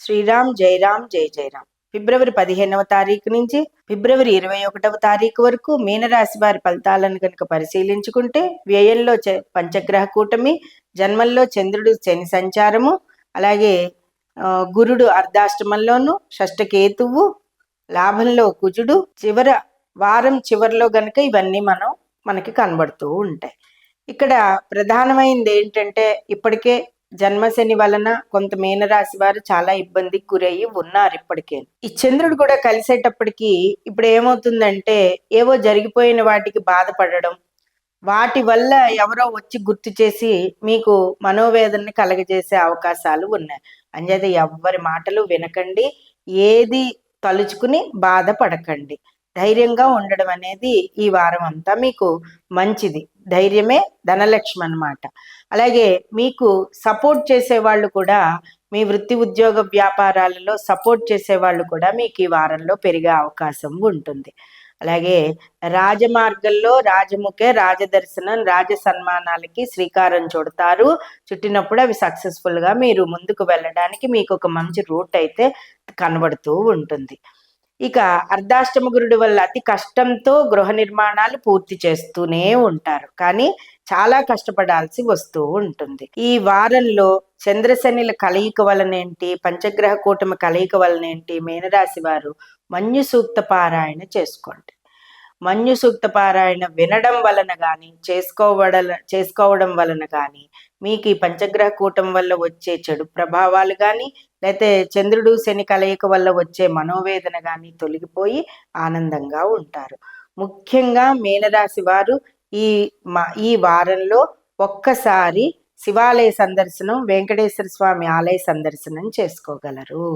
శ్రీరామ్ జై రామ్ జై జై రామ్. ఫిబ్రవరి 15వ తారీఖు నుంచి ఫిబ్రవరి 21వ తారీఖు వరకు మీనరాశి వారి ఫలితాలను కనుక పరిశీలించుకుంటే, వ్యయంలో పంచగ్రహ కూటమి, జన్మల్లో చంద్రుడు శని సంచారము, అలాగే గురుడు అర్ధాష్టమంలోను, షష్టకేతువు, లాభంలో కుజుడు, వారం చివరిలో గనక ఇవన్నీ మనకి కనబడుతూ ఉంటాయి. ఇక్కడ ప్రధానమైనది ఏంటంటే, ఇప్పటికే జన్మశని వలన కొంత మీనరాశి వారు చాలా ఇబ్బందికి గురయ్యి ఉన్నారు ఇప్పటికే. ఈ చంద్రుడు కూడా కలిసేటప్పటికి ఇప్పుడు ఏమవుతుందంటే, ఏవో జరిగిపోయిన వాటికి బాధపడడం, వాటి వల్ల ఎవరో వచ్చి గుర్తు చేసి మీకు మనోవేదనని కలగజేసే అవకాశాలు ఉన్నాయి. అంచేత ఎవ్వరి మాటలు వినకండి, ఏది తలుచుకుని బాధపడకండి. ధైర్యంగా ఉండడం అనేది ఈ వారం అంతా మీకు మంచిది. ధైర్యమే ధనలక్ష్మి అన్నమాట. అలాగే మీకు సపోర్ట్ చేసేవాళ్ళు కూడా, మీ వృత్తి ఉద్యోగ వ్యాపారాలలో సపోర్ట్ చేసేవాళ్ళు కూడా మీకు ఈ వారంలో పెరిగే అవకాశం ఉంటుంది. అలాగే రాజమార్గంలో రాజముఖే రాజదర్శనం, రాజ సన్మానాలకి శ్రీకారం చుడతారు. చుట్టినప్పుడు అవి సక్సెస్ఫుల్గా మీరు ముందుకు వెళ్ళడానికి మీకు ఒక మంచి రూట్ అయితే కనబడుతూ ఉంటుంది. ఇక అర్ధాష్టమ గురుడు వల్ల అతి కష్టంతో గృహ నిర్మాణాలు పూర్తి చేస్తూనే ఉంటారు, కానీ చాలా కష్టపడాల్సి వస్తూ ఉంటుంది. ఈ వారంలో చంద్రశనిల కలయిక వలనేంటి, పంచగ్రహ కూటమి కలయిక వలనేంటి, మీనరాశి వారు మన్యు సూక్త పారాయణ చేసుకోండి. మన్యు సూక్త పారాయణ వినడం వలన కానీ, చేసుకోవడం వలన కానీ మీకు ఈ పంచగ్రహ కూటం వల్ల వచ్చే చెడు ప్రభావాలు కానీ, లేకపోతే చంద్రుడు శని కలయిక వల్ల వచ్చే మనోవేదన కానీ తొలగిపోయి ఆనందంగా ఉంటారు. ముఖ్యంగా మీనరాశి వారు ఈ వారంలో ఒక్కసారి శివాలయ సందర్శనం, వెంకటేశ్వర స్వామి ఆలయ సందర్శనం చేసుకోగలరు.